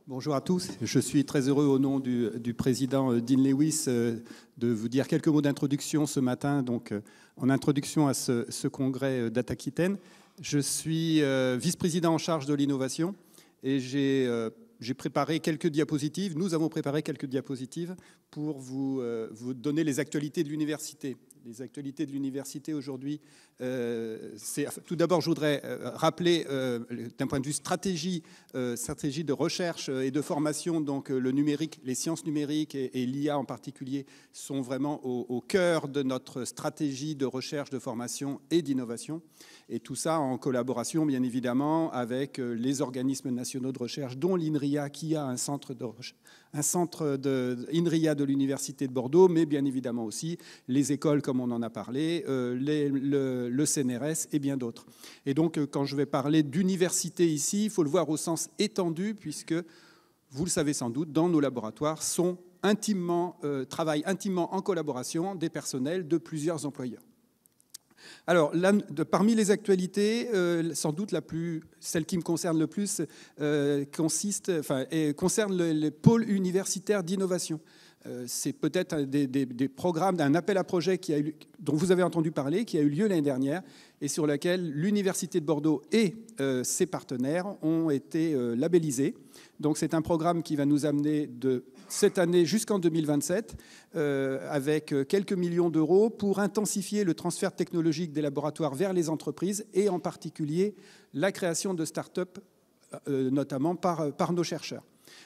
Bonjour à tous. Je suis très heureux au nom du président Dean Lewis de vous dire quelques mots d'introduction ce matin, donc en introduction à ce congrès d'Aquitaine. Je suis vice-président en charge de l'innovation et j'ai préparé quelques diapositives. Nous avons préparé quelques diapositives pour vous donner les actualités de l'université. Les actualités de l'université aujourd'hui, tout d'abord, je voudrais rappeler d'un point de vue stratégie de recherche et de formation, donc le numérique, les sciences numériques et l'IA en particulier sont vraiment au cœur de notre stratégie de recherche, de formation et d'innovation. Et tout ça en collaboration, bien évidemment, avec les organismes nationaux de recherche, dont l'INRIA, qui a un centre INRIA de l'Université de Bordeaux, mais bien évidemment aussi les écoles, comme on en a parlé, le CNRS et bien d'autres. Et donc, quand je vais parler d'université ici, il faut le voir au sens étendu, puisque, vous le savez sans doute, dans nos laboratoires travaillent intimement en collaboration des personnels de plusieurs employeurs. Alors, là, parmi les actualités, sans doute celle qui me concerne le plus concerne les pôles universitaires d'innovation. C'est peut-être des programmes d'un appel à projet dont vous avez entendu parler, qui a eu lieu l'année dernière et sur lequel l'Université de Bordeaux et ses partenaires ont été labellisés. Donc c'est un programme qui va nous amener de cette année jusqu'en 2027 avec quelques millions d'euros pour intensifier le transfert technologique des laboratoires vers les entreprises et en particulier la création de start-up, notamment par nos chercheurs.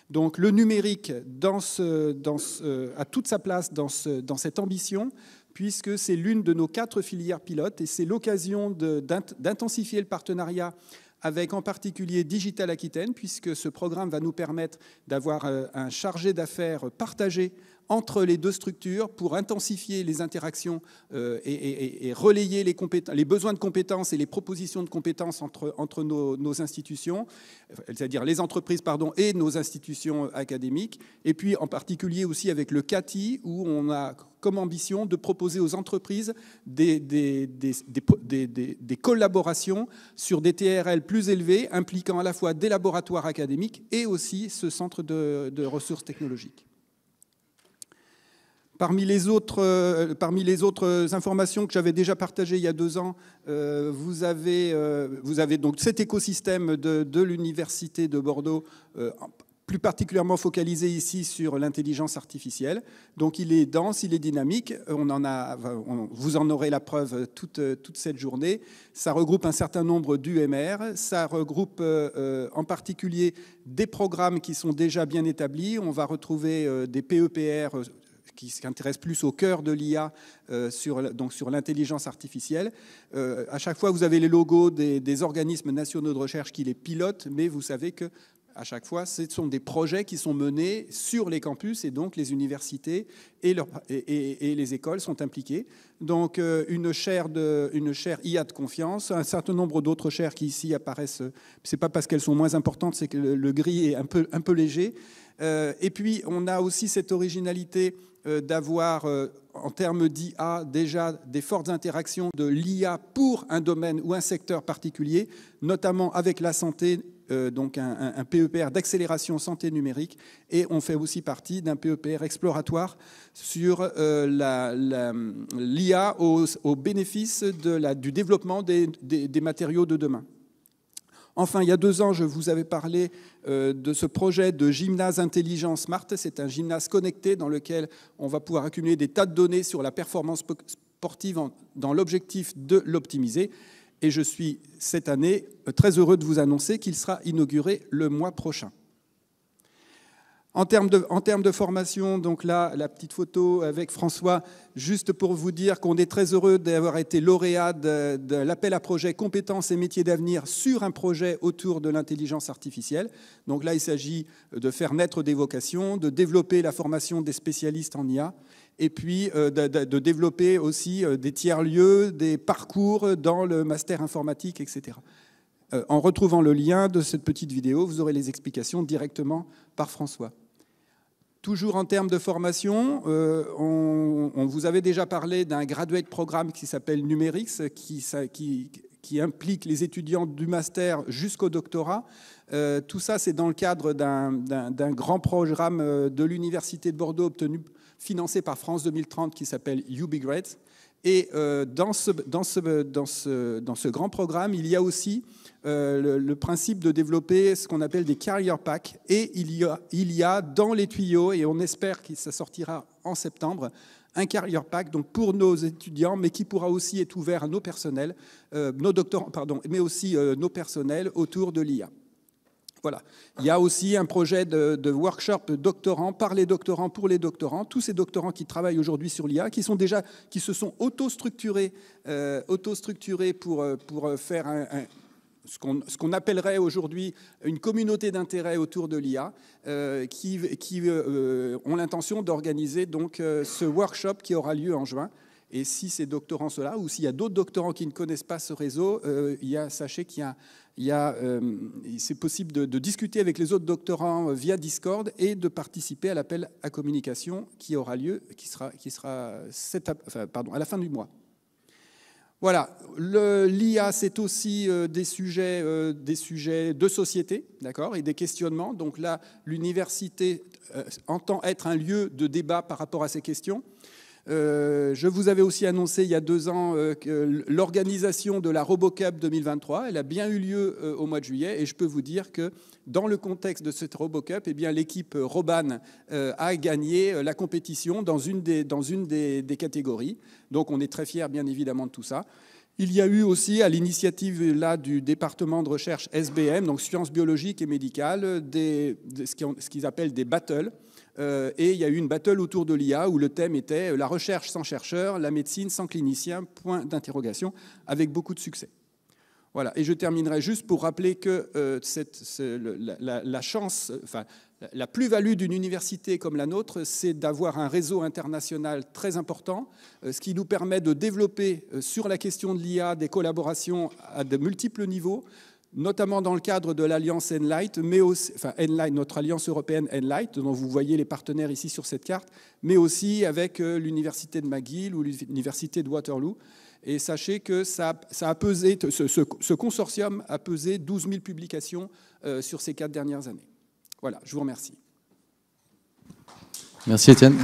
Donc le numérique a toute sa place dans cette ambition, puisque c'est l'une de nos 4 filières pilotes et c'est l'occasion d'intensifier le partenariat avec en particulier Digital Aquitaine, puisque ce programme va nous permettre d'avoir un chargé d'affaires partagé entre les deux structures pour intensifier les interactions et relayer les besoins de compétences et les propositions de compétences entre nos institutions, c'est-à-dire les entreprises et nos institutions académiques, et puis en particulier aussi avec le CATI, où on a comme ambition de proposer aux entreprises des collaborations sur des TRL plus élevés, impliquant à la fois des laboratoires académiques et aussi ce centre de ressources technologiques. Parmi les autres informations que j'avais déjà partagées il y a 2 ans, vous avez donc cet écosystème de l'Université de Bordeaux, plus particulièrement focalisé ici sur l'intelligence artificielle. Donc il est dense, il est dynamique, vous en aurez la preuve toute cette journée. Ça regroupe un certain nombre d'UMR, ça regroupe en particulier des programmes qui sont déjà bien établis. On va retrouver des PEPR qui s'intéresse plus au cœur de l'IA, sur l'intelligence artificielle. À chaque fois, vous avez les logos des organismes nationaux de recherche qui les pilotent, mais vous savez que à chaque fois, ce sont des projets qui sont menés sur les campus et donc les universités et les écoles sont impliquées. Donc une chaire IA de confiance, un certain nombre d'autres chaires qui ici apparaissent. Ce n'est pas parce qu'elles sont moins importantes, c'est que le gris est un peu léger. Et puis on a aussi cette originalité d'avoir, en termes d'IA, déjà des fortes interactions de l'IA pour un domaine ou un secteur particulier, notamment avec la santé, donc un PEPR d'accélération santé numérique, et on fait aussi partie d'un PEPR exploratoire sur l'IA au bénéfice du développement des matériaux de demain. Enfin, il y a 2 ans, je vous avais parlé de ce projet de gymnase intelligent smart. C'est un gymnase connecté dans lequel on va pouvoir accumuler des tas de données sur la performance sportive dans l'objectif de l'optimiser. Et je suis cette année très heureux de vous annoncer qu'il sera inauguré le mois prochain. En termes de formation, donc là, la petite photo avec François, juste pour vous dire qu'on est très heureux d'avoir été lauréat de l'appel à projet compétences et métiers d'avenir sur un projet autour de l'intelligence artificielle. Donc là, il s'agit de faire naître des vocations, de développer la formation des spécialistes en IA, et puis de développer aussi des tiers-lieux, des parcours dans le master informatique, etc. En retrouvant le lien de cette petite vidéo, vous aurez les explications directement par François. Toujours en termes de formation, on vous avait déjà parlé d'un graduate programme qui s'appelle Numérix, qui qui implique les étudiants du master jusqu'au doctorat. Tout ça, c'est dans le cadre d'un grand programme de l'Université de Bordeaux financé par France 2030 qui s'appelle UbiGreat. Et dans ce grand programme, il y a aussi le principe de développer ce qu'on appelle des career packs. Et il y a dans les tuyaux, et on espère que ça sortira en septembre, un career pack donc pour nos étudiants, mais qui pourra aussi être ouvert à nos personnels, nos doctorants, pardon, mais aussi nos personnels autour de l'IA. Voilà. Il y a aussi un projet de workshop doctorants par les doctorants pour les doctorants. Tous ces doctorants qui travaillent aujourd'hui sur l'IA, qui se sont auto-structurés pour faire ce qu'on appellerait aujourd'hui une communauté d'intérêt autour de l'IA, qui ont l'intention d'organiser donc ce workshop qui aura lieu en juin. Et si ces doctorants sont là, ou s'il y a d'autres doctorants qui ne connaissent pas ce réseau, sachez c'est possible de discuter avec les autres doctorants via Discord et de participer à l'appel à communication qui aura lieu, qui sera à la fin du mois. Voilà, l'IA, c'est aussi des sujets de société, d'accord, et des questionnements. Donc là, l'université entend être un lieu de débat par rapport à ces questions. Je vous avais aussi annoncé il y a 2 ans que l'organisation de la RoboCup 2023, elle a bien eu lieu au mois de juillet, et je peux vous dire que dans le contexte de cette RoboCup, eh bien, l'équipe Roban a gagné la compétition dans une des catégories. Donc on est très fiers bien évidemment de tout ça. Il y a eu aussi, à l'initiative là du département de recherche SBM, donc sciences biologiques et médicales, ce qu'ils appellent des battles. Et il y a eu une battle autour de l'IA où le thème était « La recherche sans chercheurs, la médecine sans clinicien », point d'interrogation, avec beaucoup de succès. Voilà. Et je terminerai juste pour rappeler que la chance, enfin, la plus-value d'une université comme la nôtre, c'est d'avoir un réseau international très important, ce qui nous permet de développer sur la question de l'IA des collaborations à de multiples niveaux, notamment dans le cadre de l'alliance Enlight, mais aussi, enfin Enlight, notre alliance européenne Enlight, dont vous voyez les partenaires ici sur cette carte, mais aussi avec l'université de McGill ou l'université de Waterloo. Et sachez que ça a pesé, ce consortium a pesé 12 000 publications sur ces 4 dernières années. Voilà, je vous remercie. Merci Étienne.